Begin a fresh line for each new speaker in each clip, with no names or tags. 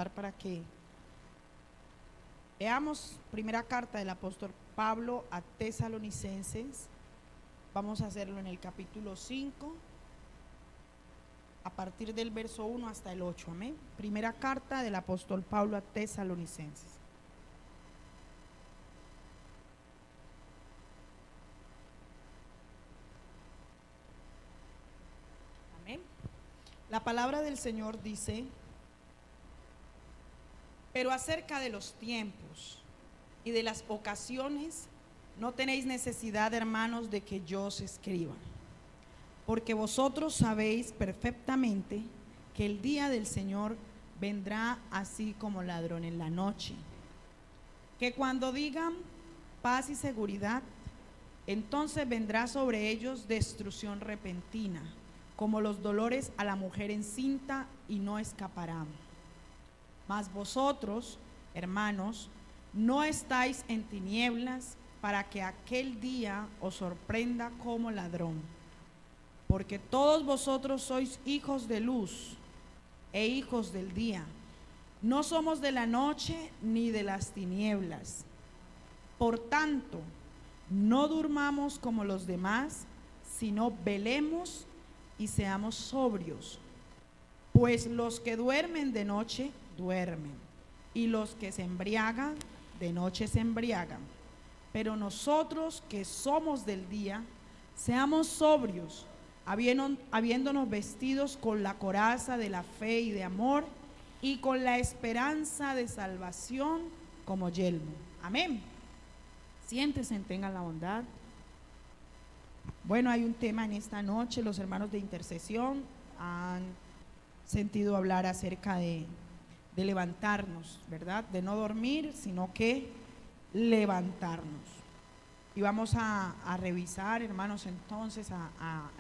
invitar para que veamos primera carta del apóstol Pablo a Tesalonicenses. Vamos a hacerlo en el capítulo 5, a partir del verso 1 hasta el 8. Amén. Primera carta del apóstol Pablo a Tesalonicenses. Amén. La palabra del Señor dice: pero acerca de los tiempos y de las ocasiones no tenéis necesidad, hermanos, de que yo os escriba, porque vosotros sabéis perfectamente que el día del Señor vendrá así como ladrón en la noche, que cuando digan paz y seguridad, entonces vendrá sobre ellos destrucción repentina, como los dolores a la mujer encinta, y no escaparán. Mas vosotros, hermanos, no estáis en tinieblas para que aquel día os sorprenda como ladrón, porque todos vosotros sois hijos de luz e hijos del día. No somos de la noche ni de las tinieblas. Por tanto, no durmamos como los demás, sino velemos y seamos sobrios. Pues los que duermen de noche, duermen, y los que se embriagan, de noche se embriagan. Pero nosotros que somos del día, seamos sobrios, habiéndonos vestidos con la coraza de la fe y de amor, y con la esperanza de salvación como yelmo. Amén. Siéntense, tengan la bondad. Bueno, hay un tema en esta noche. Los hermanos de intercesión han sentido hablar acerca de levantarnos, ¿verdad? De no dormir, sino que levantarnos. Y vamos a revisar, hermanos, entonces a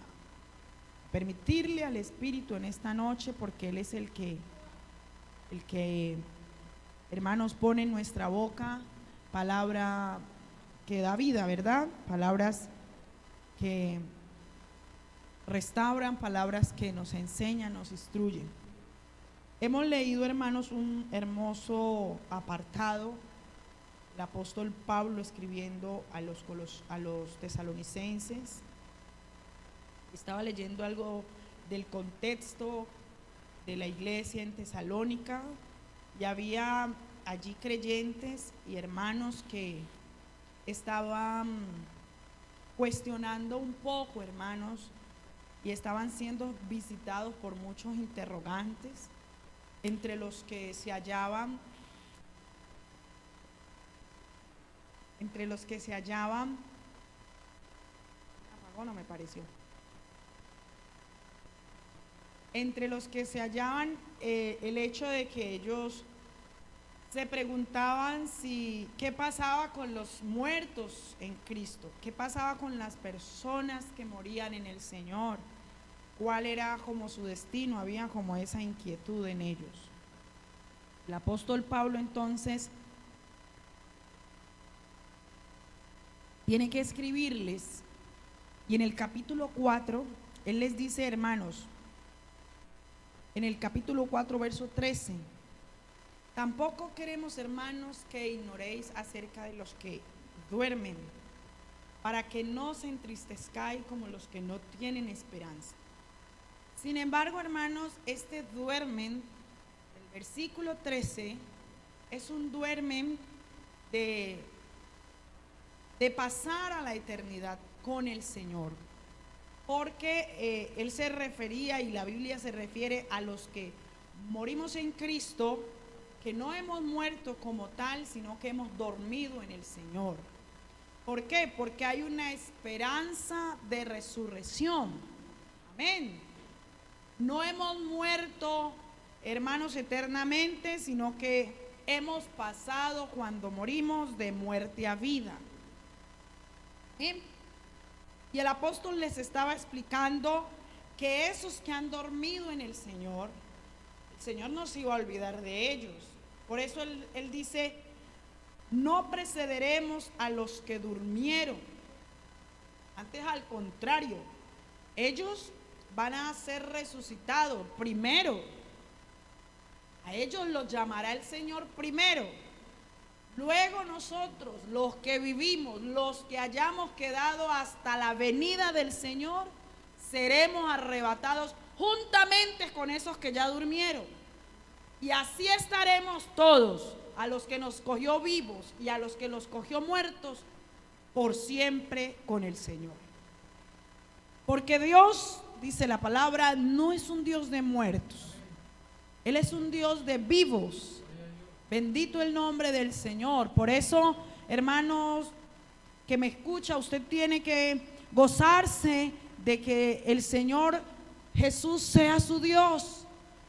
permitirle al Espíritu en esta noche, porque Él es el que, hermanos, pone en nuestra boca palabra que da vida, ¿verdad? Palabras que restauran, palabras que nos enseñan, nos instruyen. Hemos leído, hermanos, un hermoso apartado, el apóstol Pablo escribiendo a los tesalonicenses. Estaba leyendo algo del contexto de la iglesia en Tesalónica, y había allí creyentes y hermanos que estaban cuestionando un poco, hermanos, y estaban siendo visitados por muchos interrogantes, entre los que se hallaban no me pareció entre los que se hallaban el hecho de que ellos se preguntaban qué pasaba con los muertos en Cristo, qué pasaba con las personas que morían en el Señor, cuál era como su destino. Había como esa inquietud en ellos. El apóstol Pablo entonces tiene que escribirles, y en el capítulo 4 él les dice, hermanos, en el capítulo 4 verso 13: tampoco queremos, hermanos, que ignoréis acerca de los que duermen, para que no se entristezcáis como los que no tienen esperanza. Sin embargo, hermanos, este duermen del versículo 13 es un duermen de pasar a la eternidad con el Señor, porque él se refería, y la Biblia se refiere a los que morimos en Cristo, que no hemos muerto como tal, sino que hemos dormido en el Señor. ¿Por qué? Porque hay una esperanza de resurrección. Amén. No hemos muerto, hermanos, eternamente, sino que hemos pasado, cuando morimos, de muerte a vida. ¿Sí? Y el apóstol les estaba explicando que esos que han dormido en el Señor no se iba a olvidar de ellos. Por eso él dice: no precederemos a los que durmieron. Antes, al contrario, ellos van a ser resucitados primero. A ellos los llamará el Señor primero. Luego nosotros, los que vivimos, los que hayamos quedado hasta la venida del Señor, seremos arrebatados juntamente con esos que ya durmieron. Y así estaremos todos, a los que nos cogió vivos y a los que los cogió muertos, por siempre con el Señor. Porque Dios, dice la palabra, no es un Dios de muertos. Él es un Dios de vivos. Bendito el nombre del Señor. Por eso, hermanos que me escucha, usted tiene que gozarse de que el Señor Jesús sea su Dios,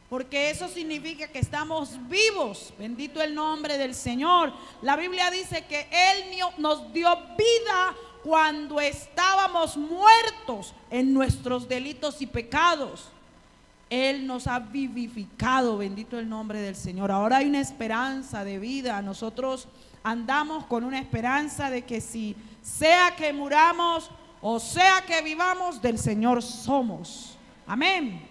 porque eso significa que estamos vivos. Bendito el nombre del Señor. La Biblia dice que Él nos dio vida cuando estábamos muertos en nuestros delitos y pecados. Él nos ha vivificado, bendito el nombre del Señor. Ahora hay una esperanza de vida. Nosotros andamos con una esperanza de que si sea que muramos o sea que vivamos, del Señor somos. Amén.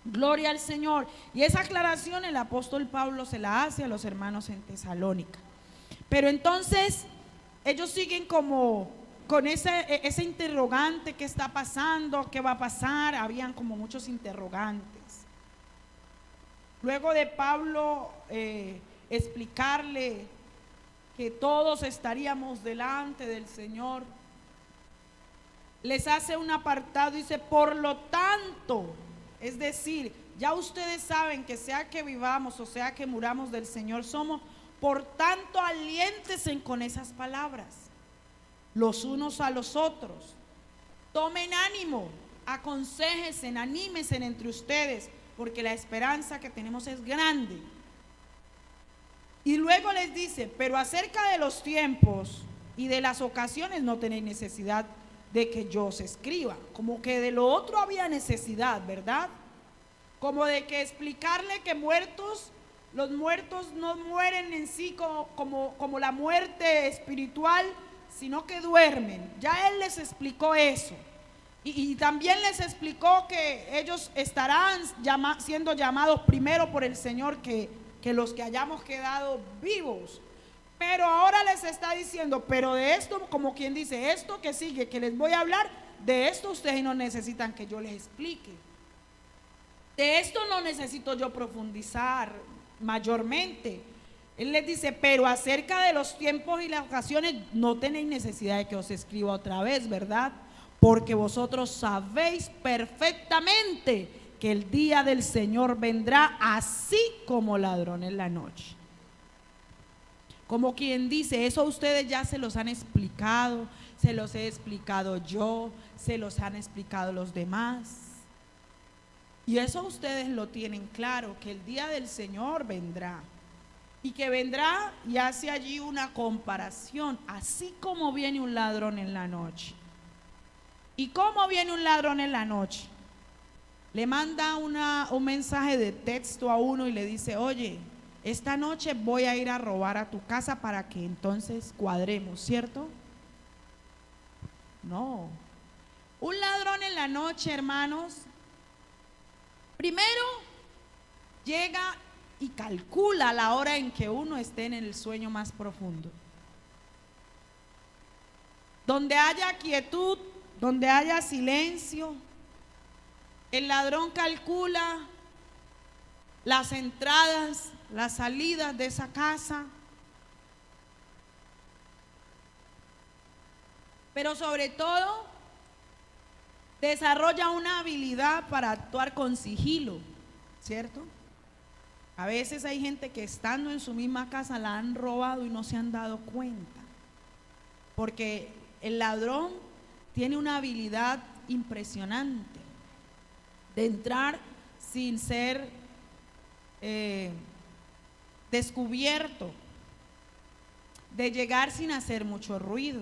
Gloria al Señor. Y esa aclaración el apóstol Pablo se la hace a los hermanos en Tesalónica. Pero entonces ellos siguen como con ese interrogante: ¿qué está pasando? ¿Qué va a pasar? Habían como muchos interrogantes. Luego de Pablo explicarle que todos estaríamos delante del Señor, les hace un apartado, dice: por lo tanto, es decir, ya ustedes saben que sea que vivamos o sea que muramos, del Señor somos. Por tanto, aliéntense con esas palabras los unos a los otros. Tomen ánimo, aconséjense, anímense entre ustedes, porque la esperanza que tenemos es grande. Y luego les dice: pero acerca de los tiempos y de las ocasiones no tenéis necesidad de que yo os escriba. Como que de lo otro había necesidad, ¿verdad? Como de que explicarle que los muertos no mueren en sí como la muerte espiritual, sino que duermen. Ya Él les explicó eso. Y también les explicó que ellos estarán siendo llamados primero por el Señor que los que hayamos quedado vivos. Pero ahora les está diciendo: pero de esto, como quien dice, esto que sigue, que les voy a hablar, de esto ustedes no necesitan que yo les explique. De esto no necesito yo profundizar mayormente. Él les dice: pero acerca de los tiempos y las ocasiones no tenéis necesidad de que os escriba otra vez, ¿verdad? Porque vosotros sabéis perfectamente que el día del Señor vendrá así como ladrón en la noche. Como quien dice, eso ustedes ya se los han explicado, se los he explicado yo, se los han explicado los demás. Y eso ustedes lo tienen claro, que el día del Señor vendrá. Y que vendrá, y hace allí una comparación, así como viene un ladrón en la noche. ¿Y cómo viene un ladrón en la noche? Le manda un mensaje de texto a uno y le dice: oye, esta noche voy a ir a robar a tu casa para que entonces cuadremos, ¿cierto? No. Un ladrón en la noche, hermanos, primero llega y calcula la hora en que uno esté en el sueño más profundo. Donde haya quietud, donde haya silencio, el ladrón calcula las entradas, las salidas de esa casa. Pero sobre todo, desarrolla una habilidad para actuar con sigilo, ¿cierto? A veces hay gente que estando en su misma casa la han robado y no se han dado cuenta. Porque el ladrón tiene una habilidad impresionante de entrar sin ser descubierto, de llegar sin hacer mucho ruido.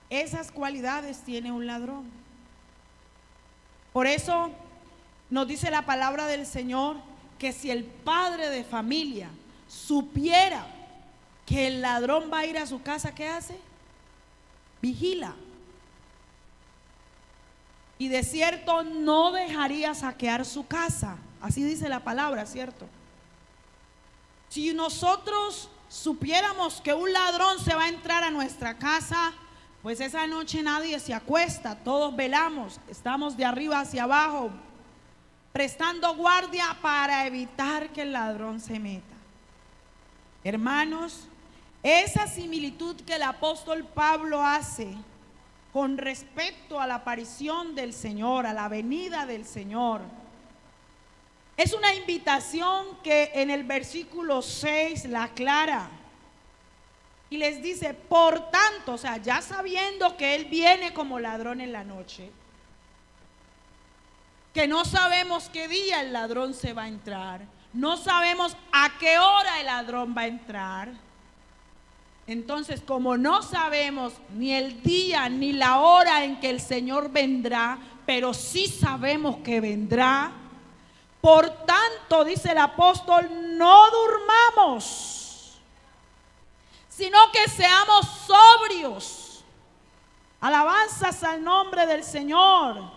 Esas cualidades tiene un ladrón. Por eso nos dice la palabra del Señor que si el padre de familia supiera que el ladrón va a ir a su casa, ¿qué hace? Vigila. y de cierto no dejaría saquear su casa. Así dice la palabra, ¿cierto? Si nosotros supiéramos que un ladrón se va a entrar a nuestra casa, pues esa noche nadie se acuesta, todos velamos, estamos de arriba hacia abajo, prestando guardia para evitar que el ladrón se meta. Hermanos, esa similitud que el apóstol Pablo hace con respecto a la aparición del Señor, a la venida del Señor, es una invitación que en el versículo 6 la aclara y les dice: por tanto, o sea, ya sabiendo que Él viene como ladrón en la noche, que no sabemos qué día el ladrón se va a entrar, no sabemos a qué hora el ladrón va a entrar. Entonces, como no sabemos ni el día ni la hora en que el Señor vendrá, pero sí sabemos que vendrá, por tanto, dice el apóstol, no durmamos, sino que seamos sobrios. Alabanzas al nombre del Señor.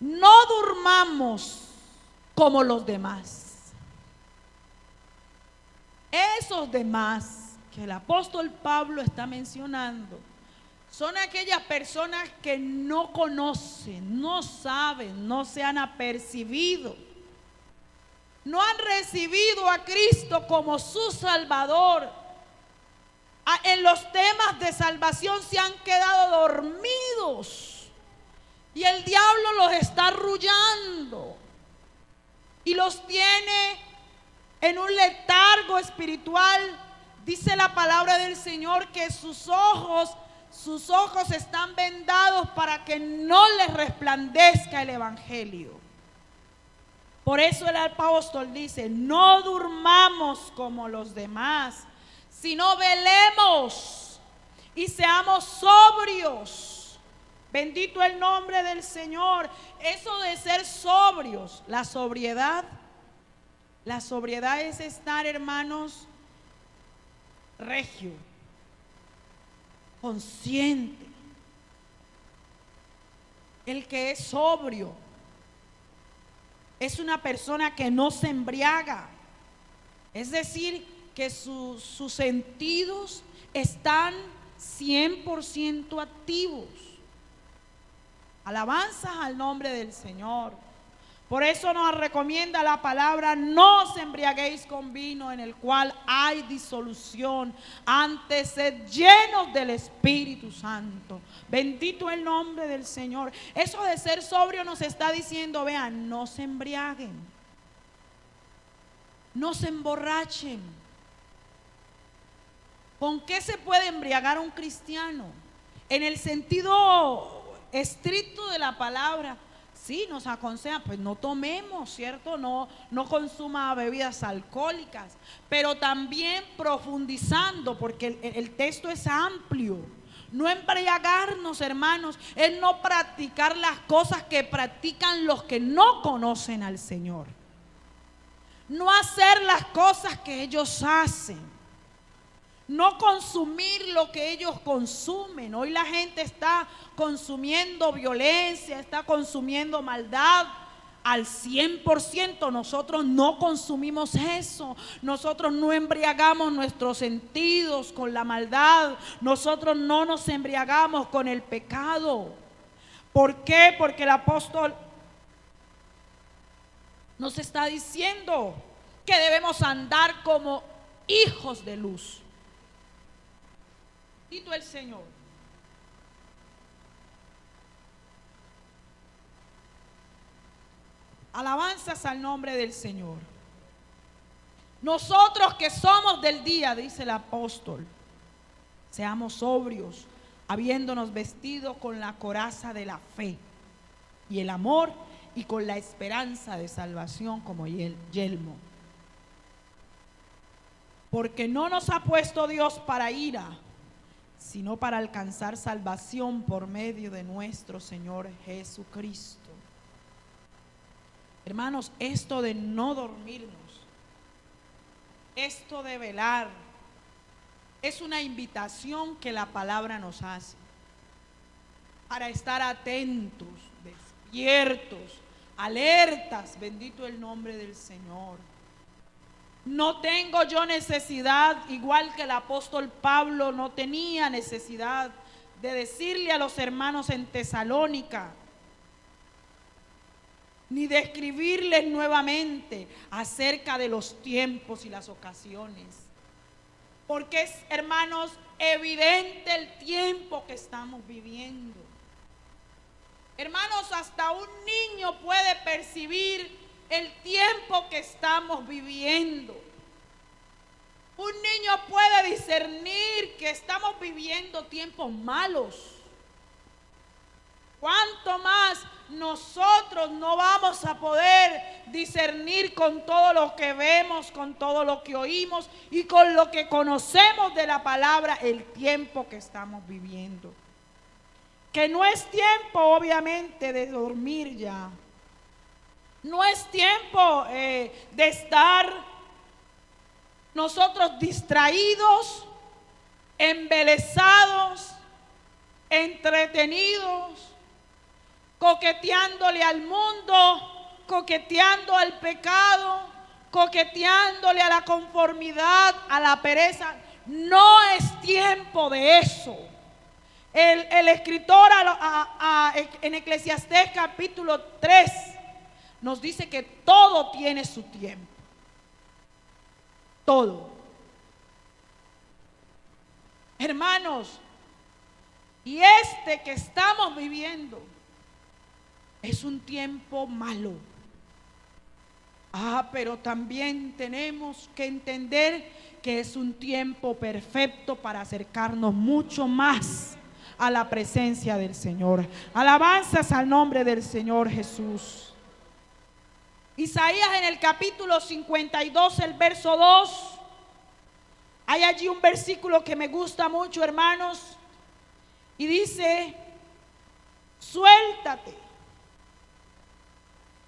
No durmamos como los demás. Esos demás que el apóstol Pablo está mencionando son aquellas personas que no conocen, no saben, no se han apercibido, no han recibido a Cristo como su Salvador. En los temas de salvación se han quedado dormidos y el diablo los está arrullando y los tiene en un letargo espiritual. Dice la palabra del Señor que sus ojos están vendados para que no les resplandezca el evangelio. Por eso el apóstol dice: no durmamos como los demás, sino velemos y seamos sobrios. Bendito el nombre del Señor. Eso de ser sobrios, la sobriedad es estar, hermanos, regio, consciente. El que es sobrio es una persona que no se embriaga, es decir, que sus sentidos están 100% activos. Alabanzas al nombre del Señor. Por eso nos recomienda la palabra: no os embriaguéis con vino en el cual hay disolución, antes sed llenos del Espíritu Santo. Bendito el nombre del Señor. Eso de ser sobrio nos está diciendo: vean, no se embriaguen, no se emborrachen. ¿Con qué se puede embriagar un cristiano? En el sentido estricto de la palabra, sí, nos aconsejan, pues no tomemos, ¿cierto? No consuma bebidas alcohólicas, pero también profundizando, porque el texto es amplio. No embriagarnos, hermanos, es no practicar las cosas que practican los que no conocen al Señor. No hacer las cosas que ellos hacen. No consumir lo que ellos consumen. Hoy la gente está consumiendo violencia, está consumiendo maldad al 100%. Nosotros no consumimos eso. Nosotros no embriagamos nuestros sentidos con la maldad. Nosotros no nos embriagamos con el pecado. ¿Por qué? Porque el apóstol nos está diciendo que debemos andar como hijos de luz. Bendito el Señor. Alabanzas al nombre del Señor. Nosotros que somos del día, dice el apóstol, seamos sobrios, habiéndonos vestido con la coraza de la fe y el amor, y con la esperanza de salvación como yelmo. Porque no nos ha puesto Dios para ira, sino para alcanzar salvación por medio de nuestro Señor Jesucristo. Hermanos, esto de no dormirnos, esto de velar, es una invitación que la palabra nos hace. para estar atentos, despiertos, alertas. Bendito el nombre del Señor. No tengo yo necesidad, igual que el apóstol Pablo no tenía necesidad de decirle a los hermanos en Tesalónica, ni de escribirles nuevamente acerca de los tiempos y las ocasiones. Porque es, hermanos, evidente el tiempo que estamos viviendo. Hermanos, hasta un niño puede percibir el tiempo que estamos viviendo. Un niño puede discernir que estamos viviendo tiempos malos. ¿Cuánto más nosotros no vamos a poder discernir con todo lo que vemos, con todo lo que oímos y con lo que conocemos de la palabra el tiempo que estamos viviendo? Que no es tiempo, obviamente, de dormir ya. No es tiempo de estar nosotros distraídos, embelesados, entretenidos, coqueteándole al mundo, coqueteando al pecado, coqueteándole a la conformidad, a la pereza. No es tiempo de eso. El escritor en Eclesiastés capítulo 3 nos dice que todo tiene su tiempo. Todo. Hermanos, y este que estamos viviendo es un tiempo malo. Pero también tenemos que entender que es un tiempo perfecto para acercarnos mucho más a la presencia del Señor. Alabanzas al nombre del Señor Jesús. Isaías en el capítulo 52, el verso 2. Hay allí un versículo que me gusta mucho, hermanos. Y dice: suéltate.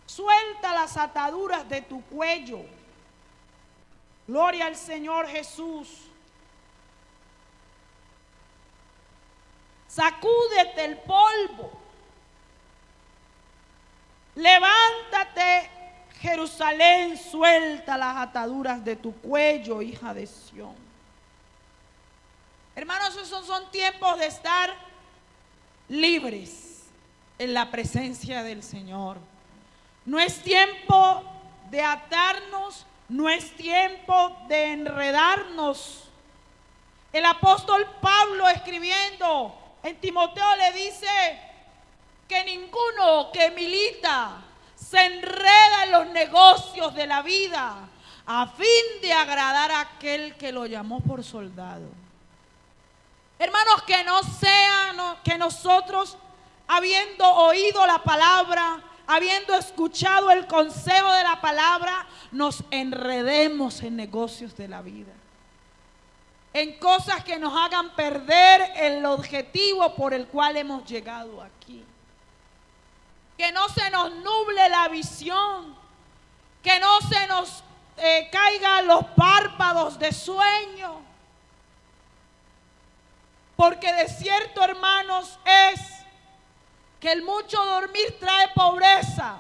Suelta las ataduras de tu cuello. Gloria al Señor Jesús. Sacúdete el polvo. Levántate, Jerusalén, suelta las ataduras de tu cuello, hija de Sión. Hermanos, esos son tiempos de estar libres en la presencia del Señor. No es tiempo de atarnos, no es tiempo de enredarnos. El apóstol Pablo, escribiendo en Timoteo, le dice que ninguno que milita se enreda en los negocios de la vida a fin de agradar a aquel que lo llamó por soldado. Hermanos, que no sea que nosotros, habiendo oído la palabra, habiendo escuchado el consejo de la palabra, nos enredemos en negocios de la vida, en cosas que nos hagan perder el objetivo por el cual hemos llegado aquí. Que no se nos nuble la visión, que no se nos caigan los párpados de sueño, porque de cierto, hermanos, es que el mucho dormir trae pobreza.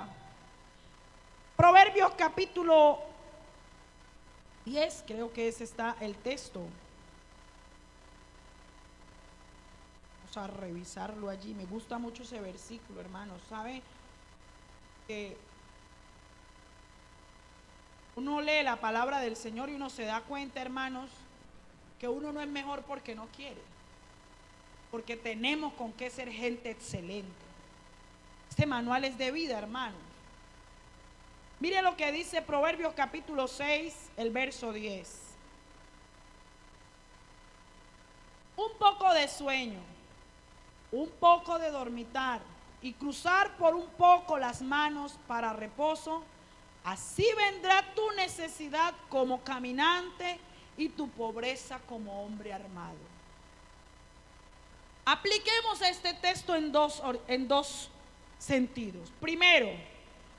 Proverbios capítulo 10, creo que ese está el texto. Vamos a revisarlo allí. Me gusta mucho ese versículo, hermanos. ¿Sabe? Que uno lee la palabra del Señor y uno se da cuenta, hermanos, que uno no es mejor porque no quiere, porque tenemos con qué ser gente excelente. Este manual es de vida, hermanos. Mire lo que dice Proverbios capítulo 6, el verso 10. Un poco de sueño, un poco de dormitar y cruzar por un poco las manos para reposo, así vendrá tu necesidad como caminante y tu pobreza como hombre armado. Apliquemos este texto en dos sentidos. Primero,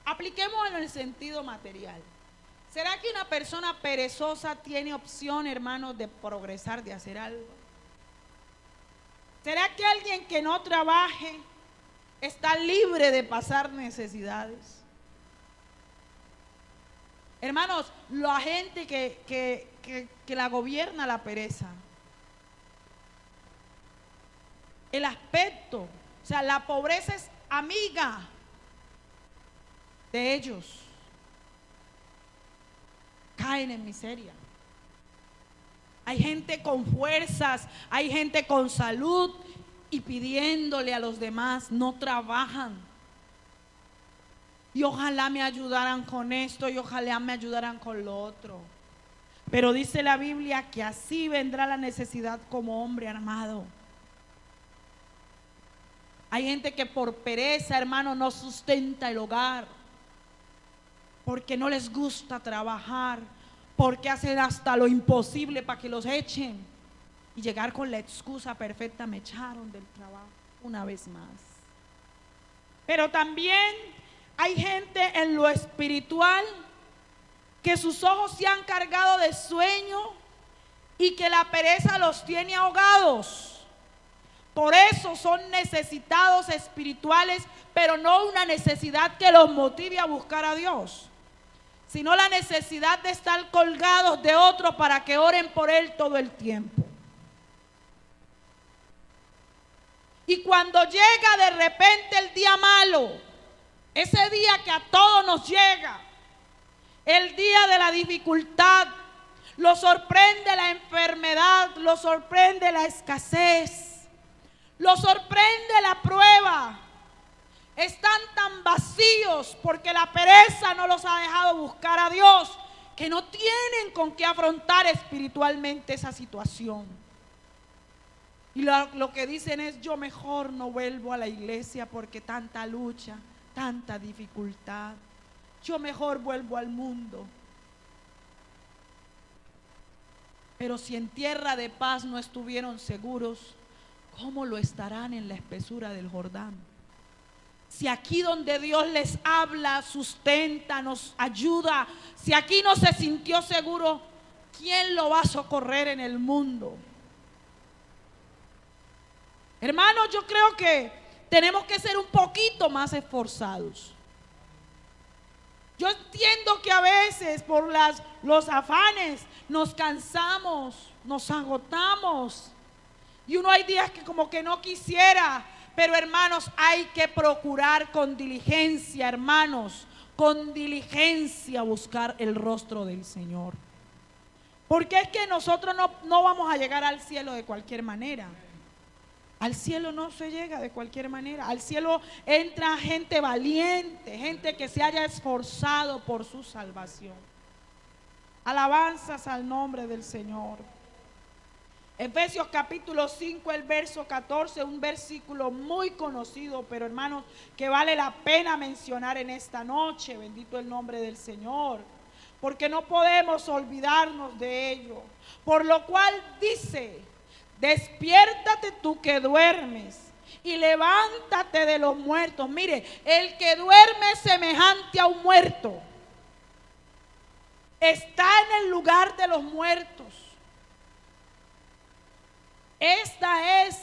apliquemos en el sentido material. ¿Será que una persona perezosa tiene opción, hermanos, de progresar, de hacer algo? ¿Será que alguien que no trabaje está libre de pasar necesidades. Hermanos, la gente que la gobierna la pereza. El aspecto, o sea, la pobreza es amiga de ellos. Caen en miseria. Hay gente con fuerzas, hay gente con salud y pidiéndole a los demás, no trabajan. Y ojalá me ayudaran con esto y ojalá me ayudaran con lo otro. Pero dice la Biblia que así vendrá la necesidad como hombre armado. Hay gente que por pereza, hermano, no sustenta el hogar, porque no les gusta trabajar, porque hacen hasta lo imposible para que los echen y llegar con la excusa perfecta: me echaron del trabajo una vez más. Pero también hay gente en lo espiritual que sus ojos se han cargado de sueño y que la pereza los tiene ahogados. Por eso son necesitados espirituales, pero no una necesidad que los motive a buscar a Dios, sino la necesidad de estar colgados de otro para que oren por él todo el tiempo. Y cuando llega de repente el día malo, ese día que a todos nos llega, el día de la dificultad, lo sorprende la enfermedad, lo sorprende la escasez, lo sorprende la prueba. Están tan vacíos porque la pereza no los ha dejado buscar a Dios, que no tienen con qué afrontar espiritualmente esa situación. Y lo que dicen es: yo mejor no vuelvo a la iglesia porque tanta lucha, tanta dificultad. Yo mejor vuelvo al mundo. Pero si en tierra de paz no estuvieron seguros, ¿cómo lo estarán en la espesura del Jordán? Si aquí donde Dios les habla, sustenta, nos ayuda, si aquí no se sintió seguro, ¿quién lo va a socorrer en el mundo? Hermanos, yo creo que tenemos que ser un poquito más esforzados. Yo entiendo que a veces por los afanes nos cansamos, nos agotamos. Y uno hay días que como que no quisiera, pero hermanos, hay que procurar con diligencia, hermanos, con diligencia buscar el rostro del Señor. Porque es que nosotros no vamos a llegar al cielo de cualquier manera. Al cielo no se llega de cualquier manera. Al cielo entra gente valiente, gente que se haya esforzado por su salvación. Alabanzas al nombre del Señor. Efesios capítulo 5, el verso 14, un versículo muy conocido, pero hermanos, que vale la pena mencionar en esta noche. Bendito el nombre del Señor, porque no podemos olvidarnos de ello. Por lo cual dice: despiértate tú que duermes y levántate de los muertos. Mire, el que duerme es semejante a un muerto. Está en el lugar de los muertos. Esta es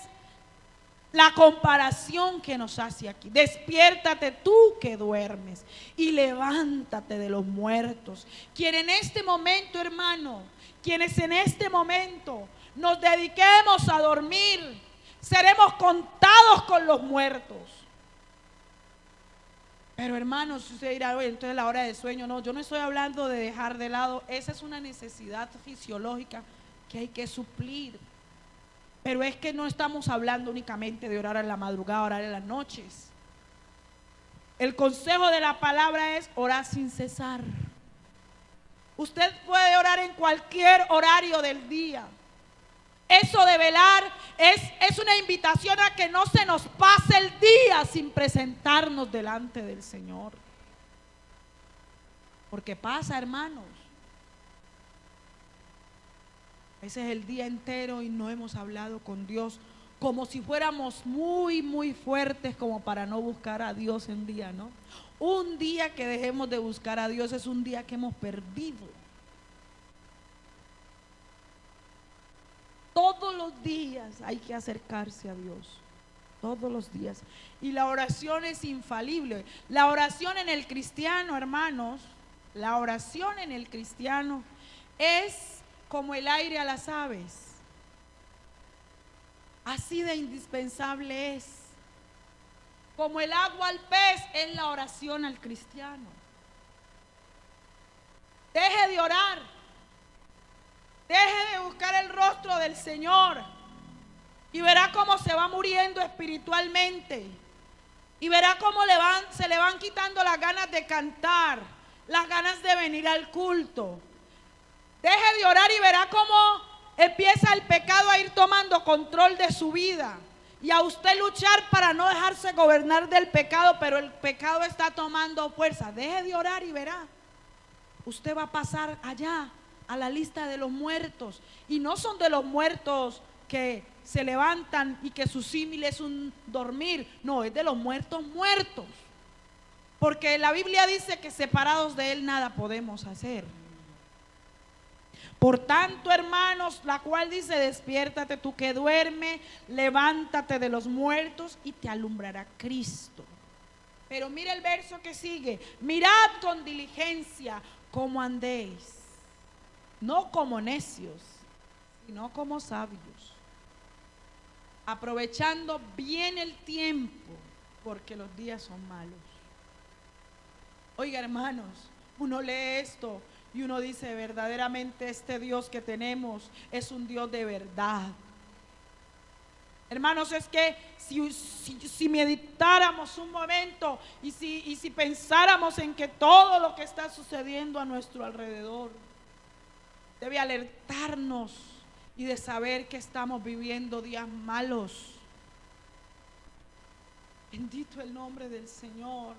la comparación que nos hace aquí. Despiértate tú que duermes y levántate de los muertos. Quien en este momento, hermano, quienes en este momento nos dediquemos a dormir, seremos contados con los muertos. Pero hermanos, usted dirá: oye, entonces la hora de sueño. No, yo no estoy hablando de dejar de lado. Esa es una necesidad fisiológica que hay que suplir. Pero es que no estamos hablando únicamente de orar en la madrugada, orar en las noches. El consejo de la palabra es orar sin cesar. Usted puede orar en cualquier horario del día. Eso de velar es una invitación a que no se nos pase el día sin presentarnos delante del Señor. Porque pasa, hermanos. Ese es el día entero y no hemos hablado con Dios, como si fuéramos muy, muy fuertes como para no buscar a Dios en día, ¿no? Un día que dejemos de buscar a Dios es un día que hemos perdido. Todos los días hay que acercarse a Dios. todos los días. Y la oración es infalible. La oración en el cristiano, hermanos, la oración en el cristiano es como el aire a las aves. Así de indispensable es. Como el agua al pez es la oración al cristiano. Deje de orar. Deje de buscar el rostro del Señor. Y verá cómo se va muriendo espiritualmente. Y verá cómo se le van quitando las ganas de cantar, las ganas de venir al culto. Deje de orar y verá cómo empieza el pecado a ir tomando control de su vida. Y a usted luchar para no dejarse gobernar del pecado, pero el pecado está tomando fuerza. Deje de orar y verá. Usted va a pasar allá a la lista de los muertos. Y no son de los muertos que se levantan y que su símil es un dormir. No, es de los muertos muertos. Porque la Biblia dice que separados de Él nada podemos hacer. Por tanto, hermanos, la cual dice: despiértate tú que duermes, levántate de los muertos y te alumbrará Cristo. Pero mire el verso que sigue: mirad con diligencia cómo andéis, no como necios, sino como sabios, aprovechando bien el tiempo, porque los días son malos. Oiga, hermanos, uno lee esto y uno dice: verdaderamente este Dios que tenemos es un Dios de verdad. Hermanos, es que si meditáramos un momento y si pensáramos en que todo lo que está sucediendo a nuestro alrededor debe alertarnos y de saber que estamos viviendo días malos. Bendito el nombre del Señor.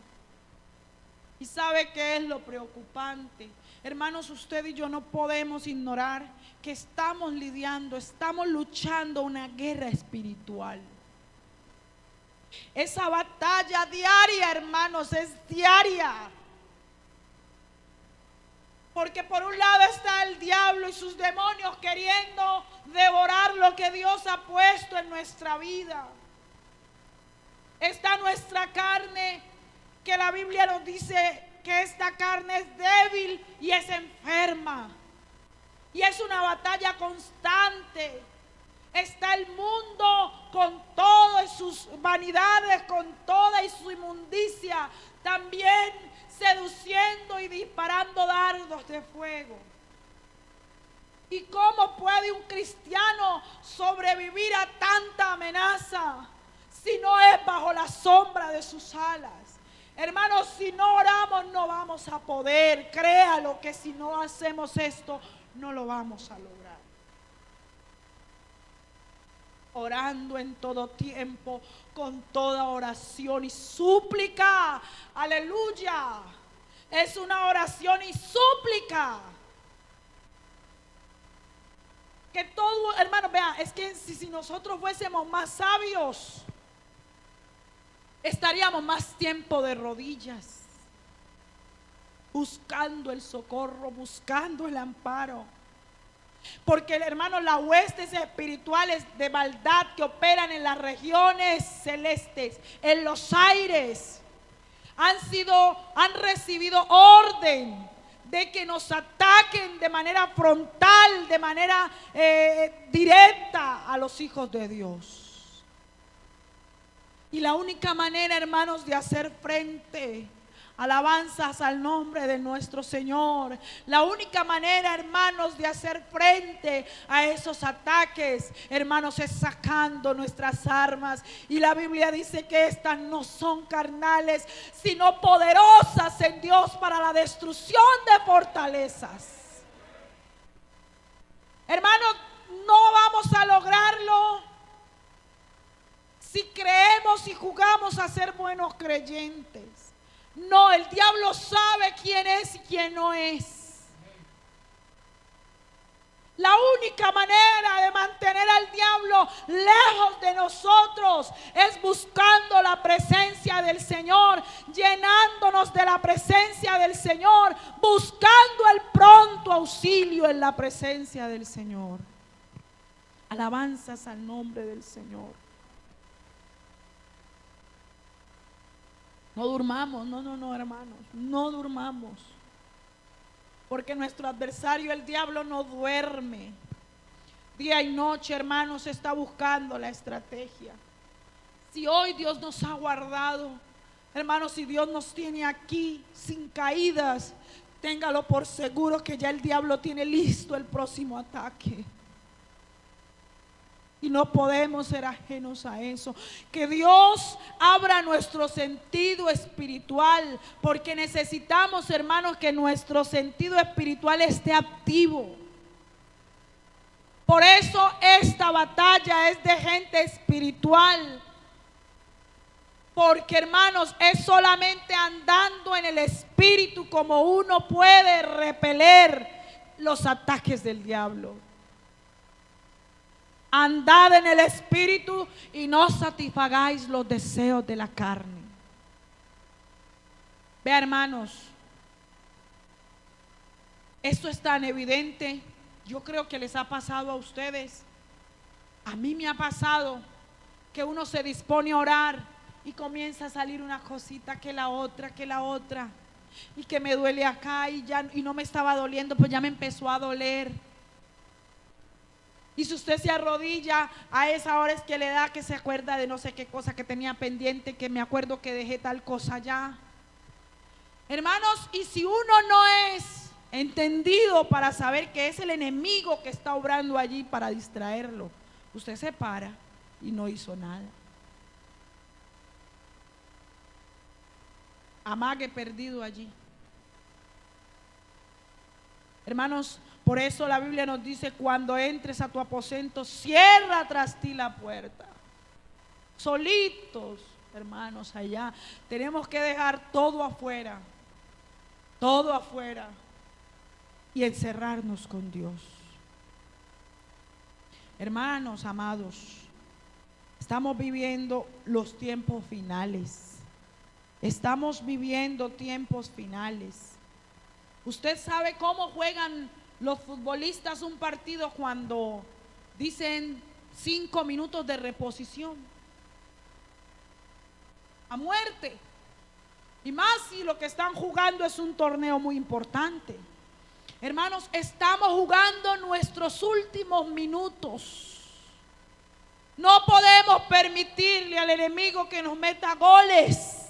¿Y sabe qué es lo preocupante? Hermanos, usted y yo no podemos ignorar que estamos luchando una guerra espiritual. Esa batalla diaria, hermanos, es diaria. Porque por un lado está el diablo y sus demonios queriendo devorar lo que Dios ha puesto en nuestra vida. Está nuestra carne, que la Biblia nos dice que esta carne es débil y es enferma. Y es una batalla constante. Está el mundo con todas sus vanidades, con toda su inmundicia, también seduciendo y disparando dardos de fuego. ¿Y cómo puede un cristiano sobrevivir a tanta amenaza si no es bajo la sombra de sus alas? Hermanos, si no oramos no vamos a poder. Créalo que si no hacemos esto no lo vamos a lograr. Orando en todo tiempo, con toda oración y súplica. Aleluya. Es una oración y súplica. Que todo, hermanos, vean, es que si nosotros fuésemos más sabios, estaríamos más tiempo de rodillas, buscando el socorro, buscando el amparo. Porque, hermanos, las huestes espirituales de maldad que operan en las regiones celestes, en los aires, han recibido orden de que nos ataquen de manera frontal, de manera directa a los hijos de Dios. Y la única manera, hermanos, de hacer frente, alabanzas al nombre de nuestro Señor, la única manera, hermanos, de hacer frente a esos ataques, hermanos, es sacando nuestras armas. Y la Biblia dice que estas no son carnales, sino poderosas en Dios para la destrucción de fortalezas. Hermanos, no vamos a lograrlo si creemos y jugamos a ser buenos creyentes. No, el diablo sabe quién es y quién no es. La única manera de mantener al diablo lejos de nosotros es buscando la presencia del Señor, llenándonos de la presencia del Señor, buscando el pronto auxilio en la presencia del Señor. Alabanzas al nombre del Señor. No durmamos, no, hermanos, no durmamos. Porque nuestro adversario, el diablo, no duerme. Día y noche, hermanos, está buscando la estrategia. Si hoy Dios nos ha guardado, hermanos, si Dios nos tiene aquí sin caídas, téngalo por seguro que ya el diablo tiene listo el próximo ataque. Y no podemos ser ajenos a eso. Que Dios abra nuestro sentido espiritual, porque necesitamos, hermanos, que nuestro sentido espiritual esté activo. Por eso esta batalla es de gente espiritual. Porque, hermanos, es solamente andando en el espíritu como uno puede repeler los ataques del diablo. Andad en el espíritu y no satisfagáis los deseos de la carne. Vea, hermanos, esto es tan evidente. Yo creo que les ha pasado a ustedes. A mí me ha pasado que uno se dispone a orar y comienza a salir una cosita que la otra, y que me duele acá y no me estaba doliendo, pues ya me empezó a doler. Y si usted se arrodilla a esa hora es que le da que se acuerda de no sé qué cosa que tenía pendiente, que me acuerdo que dejé tal cosa allá. Hermanos, y si uno no es entendido para saber que es el enemigo que está obrando allí para distraerlo, usted se para y no hizo nada. Amague perdido allí. Hermanos, por eso la Biblia nos dice: cuando entres a tu aposento, cierra tras ti la puerta. Solitos, hermanos, allá. Tenemos que dejar todo afuera, y encerrarnos con Dios. Hermanos amados, estamos viviendo los tiempos finales. Estamos viviendo tiempos finales. Usted sabe cómo juegan los futbolistas un partido cuando dicen 5 minutos de reposición. A muerte. Y más si lo que están jugando es un torneo muy importante. Hermanos, estamos jugando nuestros últimos minutos. No podemos permitirle al enemigo que nos meta goles.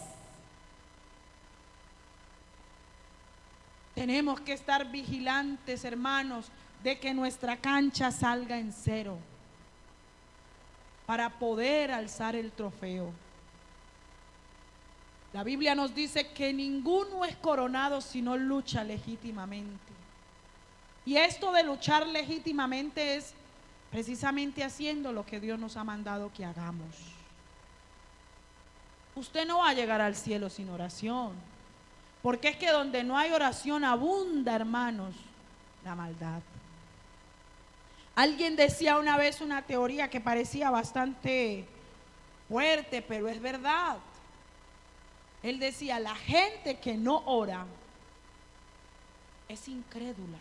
Tenemos que estar vigilantes, hermanos, de que nuestra cancha salga en cero para poder alzar el trofeo. La Biblia nos dice que ninguno es coronado si no lucha legítimamente. Y esto de luchar legítimamente es precisamente haciendo lo que Dios nos ha mandado que hagamos. Usted no va a llegar al cielo sin oración. Porque es que donde no hay oración abunda, hermanos, la maldad. Alguien decía una vez una teoría que parecía bastante fuerte, pero es verdad. Él decía: la gente que no ora es incrédula.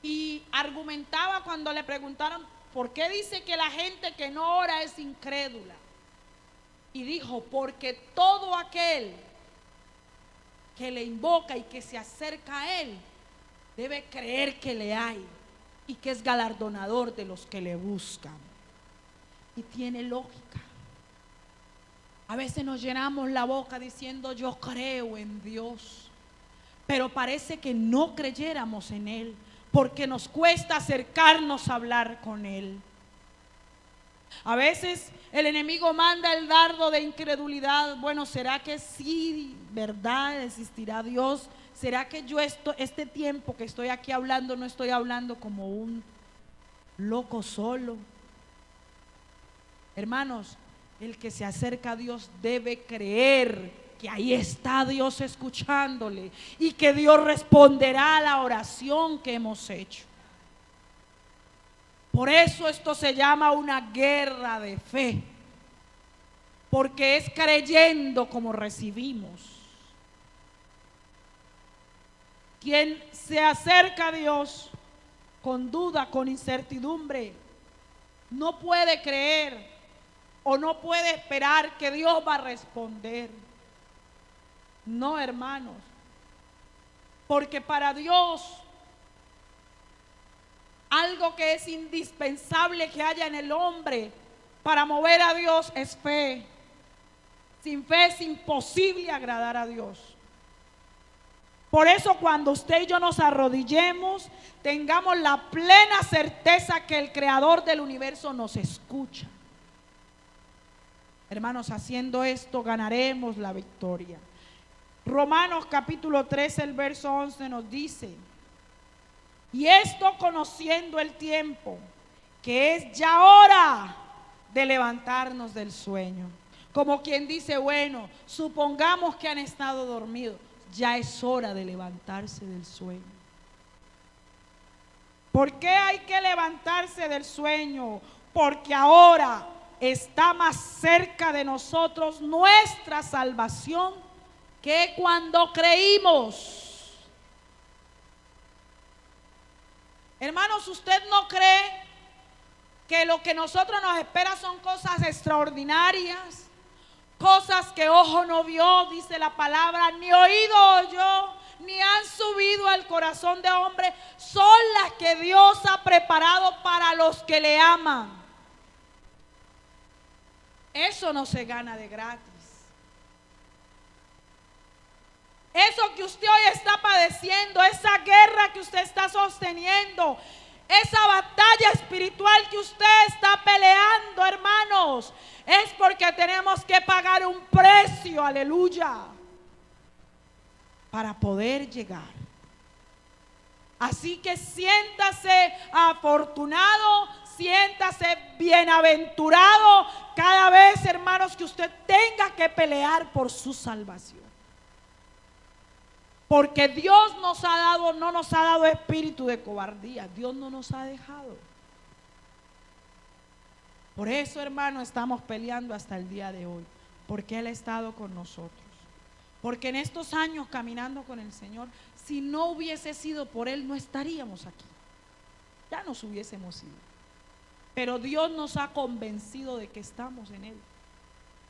Y argumentaba cuando le preguntaron ¿por qué dice que la gente que no ora es incrédula? Y dijo: porque todo aquel que le invoca y que se acerca a él debe creer que le hay y que es galardonador de los que le buscan. Y tiene lógica. A veces nos llenamos la boca diciendo: yo creo en Dios, pero parece que no creyéramos en Él, porque nos cuesta acercarnos a hablar con Él. A veces el enemigo manda el dardo de incredulidad. Bueno, ¿será que sí, verdad, existirá Dios? ¿Será que yo este tiempo que estoy aquí hablando no estoy hablando como un loco solo? Hermanos, el que se acerca a Dios debe creer que ahí está Dios escuchándole y que Dios responderá a la oración que hemos hecho. Por eso esto se llama una guerra de fe, porque es creyendo como recibimos. Quien se acerca a Dios con duda, con incertidumbre, no puede creer o no puede esperar que Dios va a responder. No, hermanos, porque para Dios algo que es indispensable que haya en el hombre para mover a Dios es fe. Sin fe es imposible agradar a Dios. Por eso cuando usted y yo nos arrodillemos, tengamos la plena certeza que el Creador del universo nos escucha. Hermanos, haciendo esto ganaremos la victoria. Romanos capítulo 13, el verso 11 nos dice: y esto conociendo el tiempo, que es ya hora de levantarnos del sueño. Como quien dice, bueno, supongamos que han estado dormidos, ya es hora de levantarse del sueño. ¿Por qué hay que levantarse del sueño? Porque ahora está más cerca de nosotros nuestra salvación que cuando creímos. Hermanos, ¿usted no cree que lo que nosotros nos espera son cosas extraordinarias? Cosas que ojo no vio, dice la palabra, ni oído oyó, ni han subido al corazón de hombre, son las que Dios ha preparado para los que le aman. Eso no se gana de gratis. Eso que usted hoy está padeciendo, esa guerra que usted está sosteniendo, esa batalla espiritual que usted está peleando, hermanos, es porque tenemos que pagar un precio, aleluya, para poder llegar. Así que siéntase afortunado, siéntase bienaventurado cada vez, hermanos, que usted tenga que pelear por su salvación. Porque Dios nos ha dado, no nos ha dado espíritu de cobardía. Dios no nos ha dejado. Por eso, hermano, estamos peleando hasta el día de hoy. Porque Él ha estado con nosotros. Porque en estos años caminando con el Señor, si no hubiese sido por Él, no estaríamos aquí. Ya nos hubiésemos ido. Pero Dios nos ha convencido de que estamos en Él.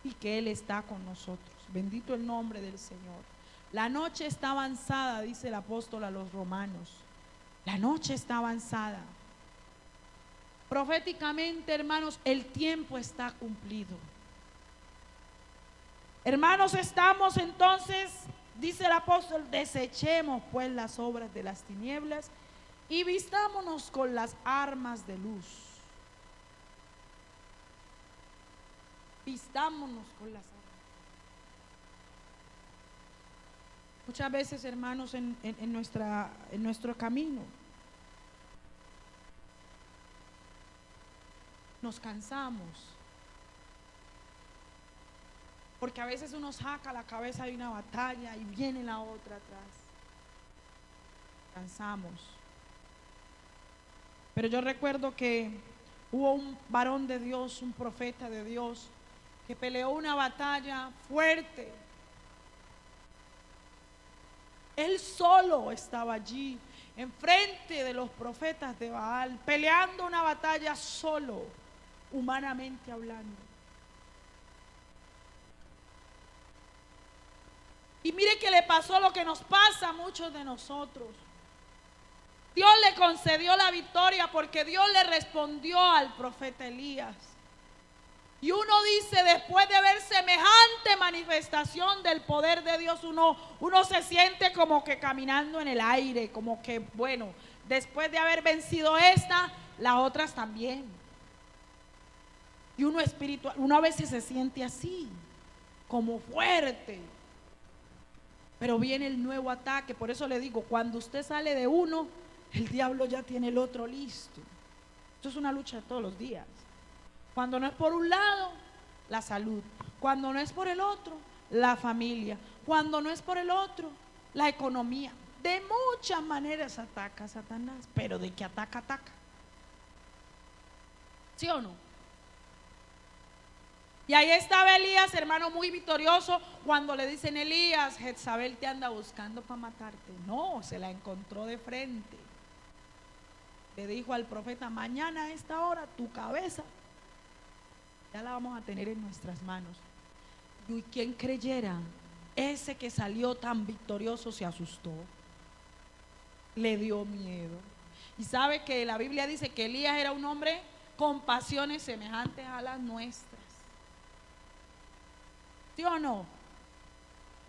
Y que Él está con nosotros. Bendito el nombre del Señor. La noche está avanzada, dice el apóstol a los romanos. La noche está avanzada. Proféticamente, hermanos, el tiempo está cumplido. Hermanos, estamos entonces, dice el apóstol, desechemos pues las obras de las tinieblas y vistámonos con las armas de luz. Vistámonos con las armas. Muchas veces, hermanos, en nuestro camino nos cansamos, porque a veces uno saca la cabeza de una batalla y viene la otra atrás. Cansamos. Pero yo recuerdo que hubo un varón de Dios, un profeta de Dios, que peleó una batalla fuerte. Él solo estaba allí, enfrente de los profetas de Baal, peleando una batalla solo, humanamente hablando. Y mire que le pasó lo que nos pasa a muchos de nosotros. Dios le concedió la victoria porque Dios le respondió al profeta Elías. Y uno dice, después de ver semejante manifestación del poder de Dios, uno se siente como que caminando en el aire, como que, bueno, después de haber vencido esta, las otras también. Y uno espiritual, uno a veces se siente así, como fuerte. Pero viene el nuevo ataque, por eso le digo, cuando usted sale de uno, el diablo ya tiene el otro listo. Esto es una lucha de todos los días. Cuando no es por un lado, la salud. Cuando no es por el otro, la familia. Cuando no es por el otro, la economía. De muchas maneras ataca Satanás, pero de que ataca, ataca. ¿Sí o no? Y ahí estaba Elías, hermano, muy victorioso, cuando le dicen: Elías, Jezabel te anda buscando para matarte. No, se la encontró de frente. Le dijo al profeta: mañana a esta hora tu cabeza ya la vamos a tener en nuestras manos. Y quien creyera, ese que salió tan victorioso se asustó, le dio miedo. Y sabe que la Biblia dice que Elías era un hombre con pasiones semejantes a las nuestras. ¿Sí o no?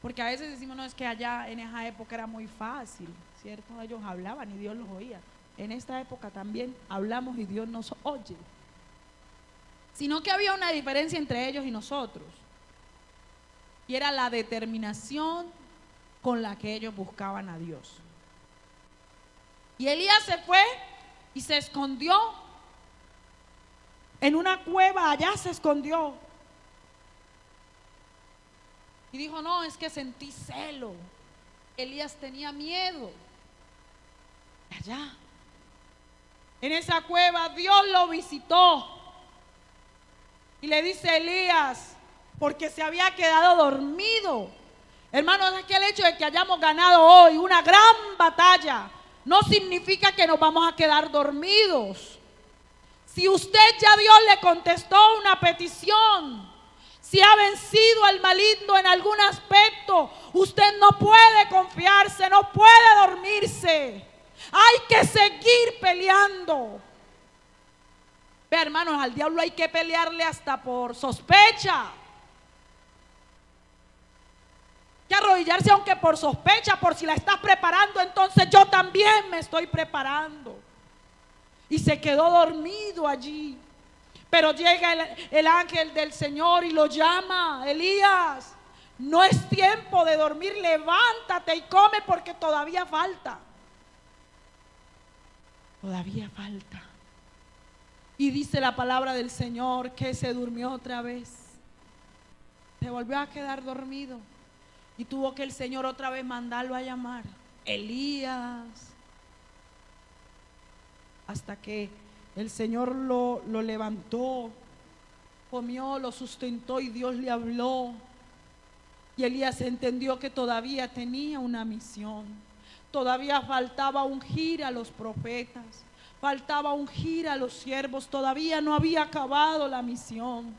Porque a veces decimos, no, es que allá en esa época era muy fácil, ¿cierto? Ellos hablaban y Dios los oía. En esta época también hablamos y Dios nos oye. Sino que había una diferencia entre ellos y nosotros. Y era la determinación con la que ellos buscaban a Dios. Y Elías se fue y se escondió en una cueva, allá se escondió. Y dijo, no, es que sentí celo. Elías tenía miedo. Allá, en esa cueva, Dios lo visitó. Y le dice a Elías, porque se había quedado dormido. Hermanos, es que el hecho de que hayamos ganado hoy una gran batalla no significa que nos vamos a quedar dormidos. Si usted ya Dios le contestó una petición, si ha vencido al maligno en algún aspecto, usted no puede confiarse, no puede dormirse. Hay que seguir peleando. Ve, hermanos, al diablo hay que pelearle hasta por sospecha. Que arrodillarse aunque por sospecha, por si la estás preparando, entonces yo también me estoy preparando. Y se quedó dormido allí. Pero llega el ángel del Señor y lo llama, Elías, no es tiempo de dormir, levántate y come porque todavía falta. Todavía falta. Y dice la palabra del Señor que se durmió otra vez. Se volvió a quedar dormido. Y tuvo que el Señor otra vez mandarlo a llamar. Elías. Hasta que el Señor lo levantó, comió, lo sustentó y Dios le habló. Y Elías entendió que todavía tenía una misión. Todavía faltaba ungir a los profetas. Faltaba ungir a los siervos. Todavía no había acabado la misión.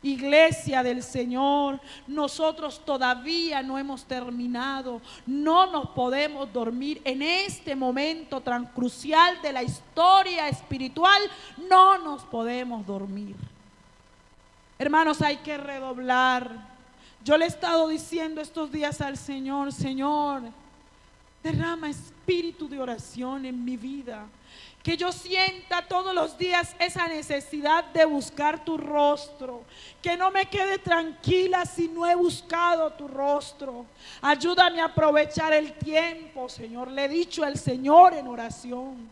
Iglesia del Señor, nosotros todavía no hemos terminado. No nos podemos dormir en este momento tan crucial de la historia espiritual. No nos podemos dormir. Hermanos, hay que redoblar. Yo le he estado diciendo estos días al Señor, Señor, derrama espíritu de oración en mi vida. Que yo sienta todos los días esa necesidad de buscar tu rostro. Que no me quede tranquila si no he buscado tu rostro. Ayúdame a aprovechar el tiempo, Señor. Le he dicho al Señor en oración.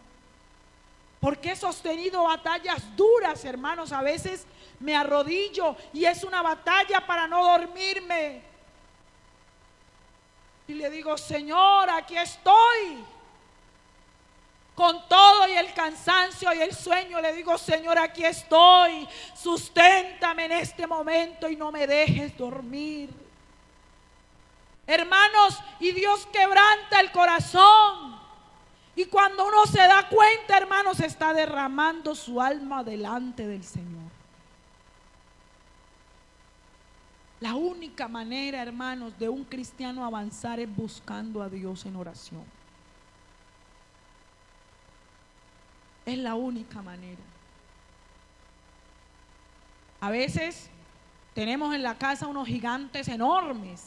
Porque he sostenido batallas duras, hermanos. A veces me arrodillo y es una batalla para no dormirme. Y le digo, Señor, aquí estoy. Con todo y el cansancio y el sueño le digo, Señor, aquí estoy. Susténtame en este momento y no me dejes dormir. Hermanos, y Dios quebranta el corazón. Y cuando uno se da cuenta, hermanos, está derramando su alma delante del Señor. La única manera, hermanos, de un cristiano avanzar es buscando a Dios en oración. Es la única manera. A veces tenemos en la casa unos gigantes enormes,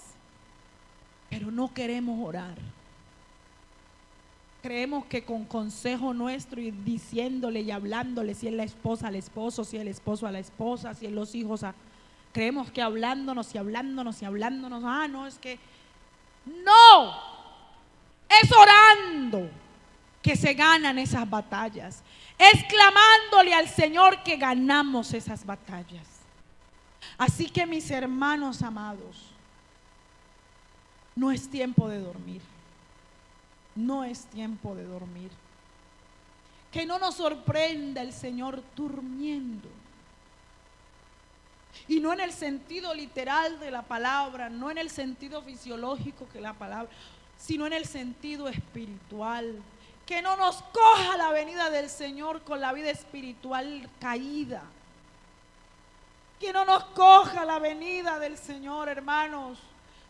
pero no queremos orar. Creemos que con consejo nuestro y diciéndole y hablándole, si es la esposa al esposo, si es el esposo a la esposa, si es los hijos a... Creemos que hablándonos y hablándonos y hablándonos, no, es que... No, es orando que se ganan esas batallas. Es clamándole al Señor que ganamos esas batallas. Así que mis hermanos amados, no es tiempo de dormir. No es tiempo de dormir. Que no nos sorprenda el Señor durmiendo. Y no en el sentido literal de la palabra, no en el sentido fisiológico que la palabra, sino en el sentido espiritual. Que no nos coja la venida del Señor con la vida espiritual caída. Que no nos coja la venida del Señor, hermanos,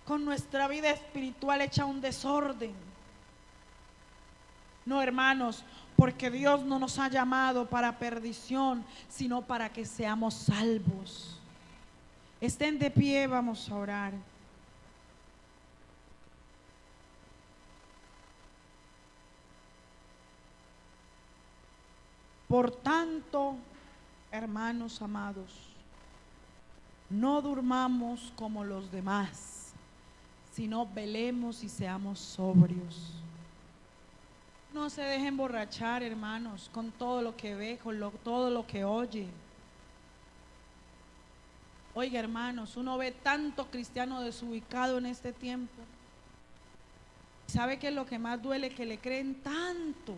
con nuestra vida espiritual hecha un desorden. No, hermanos, porque Dios no nos ha llamado para perdición, sino para que seamos salvos. Estén de pie, vamos a orar. Por tanto, hermanos amados, no durmamos como los demás, sino velemos y seamos sobrios. No se dejen emborrachar, hermanos, con todo lo que ve, con todo lo que oye. Oiga, hermanos, uno ve tanto cristiano desubicado en este tiempo. ¿Sabe qué es lo que más duele? Que le creen tanto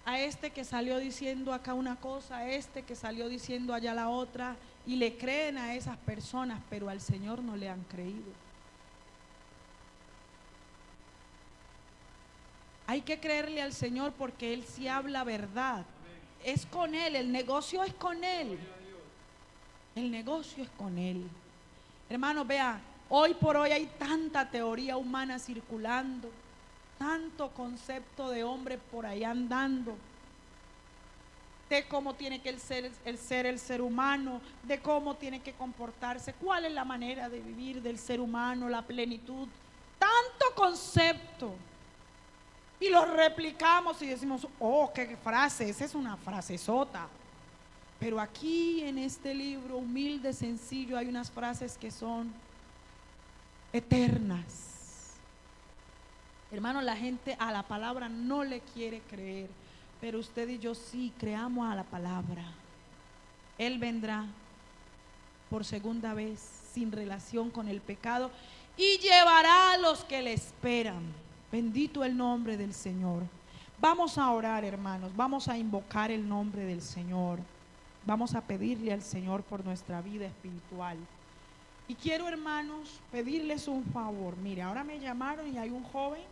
a este que salió diciendo acá una cosa, a este que salió diciendo allá la otra, y le creen a esas personas, pero al Señor no le han creído. Hay que creerle al Señor porque Él sí habla verdad. Es con Él, el negocio es con Él. El negocio es con Él. Hermanos, vea, hoy por hoy hay tanta teoría humana circulando, tanto concepto de hombre por ahí andando, de cómo tiene que ser el ser humano, de cómo tiene que comportarse, cuál es la manera de vivir del ser humano, la plenitud, tanto concepto. Y lo replicamos y decimos, oh, qué frase, esa es una frasezota. Pero aquí en este libro humilde, sencillo, hay unas frases que son eternas. Hermano, la gente a la palabra no le quiere creer, pero usted y yo sí creamos a la palabra. Él vendrá por segunda vez sin relación con el pecado y llevará a los que le esperan. Bendito el nombre del Señor. Vamos a orar, hermanos, vamos a invocar el nombre del Señor. Vamos a pedirle al Señor por nuestra vida espiritual. Y quiero, hermanos, pedirles un favor. Mire, ahora me llamaron y hay un joven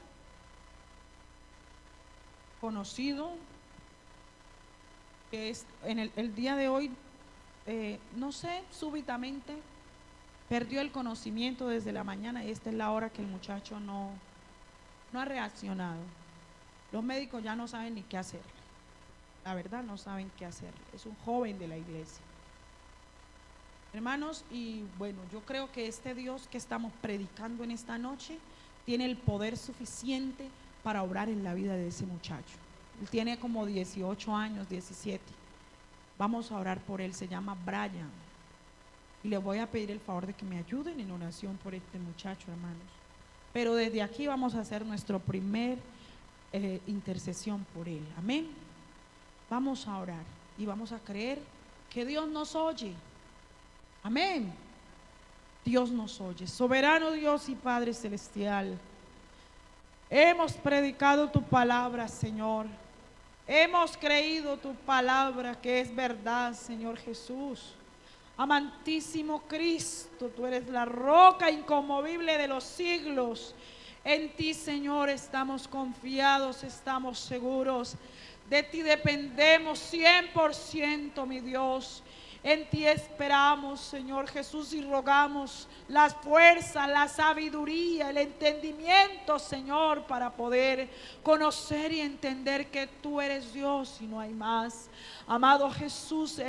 conocido que es en el día de hoy, no sé, súbitamente perdió el conocimiento desde la mañana y esta es la hora que el muchacho no ha reaccionado. Los médicos ya no saben ni qué hacer. La verdad, no saben qué hacer. Es un joven de la iglesia. Hermanos, y bueno, yo creo que este Dios que estamos predicando en esta noche tiene el poder suficiente para obrar en la vida de ese muchacho. Él tiene como 18 años, 17. Vamos a orar por él, se llama Brian. Y le voy a pedir el favor de que me ayuden en oración por este muchacho, hermanos. Pero desde aquí vamos a hacer nuestro primer intercesión por él. Amén. Vamos a orar y vamos a creer que Dios nos oye. Amén. Dios nos oye. Soberano Dios y Padre Celestial, hemos predicado tu palabra, Señor. Hemos creído tu palabra que es verdad, Señor Jesús. Amantísimo Cristo, tú eres la roca inconmovible de los siglos. En ti, Señor, estamos confiados, estamos seguros. De ti dependemos 100%, mi Dios. En ti esperamos, Señor Jesús, y rogamos las fuerzas, la sabiduría, el entendimiento, Señor, para poder conocer y entender que tú eres Dios y no hay más. Amado Jesús,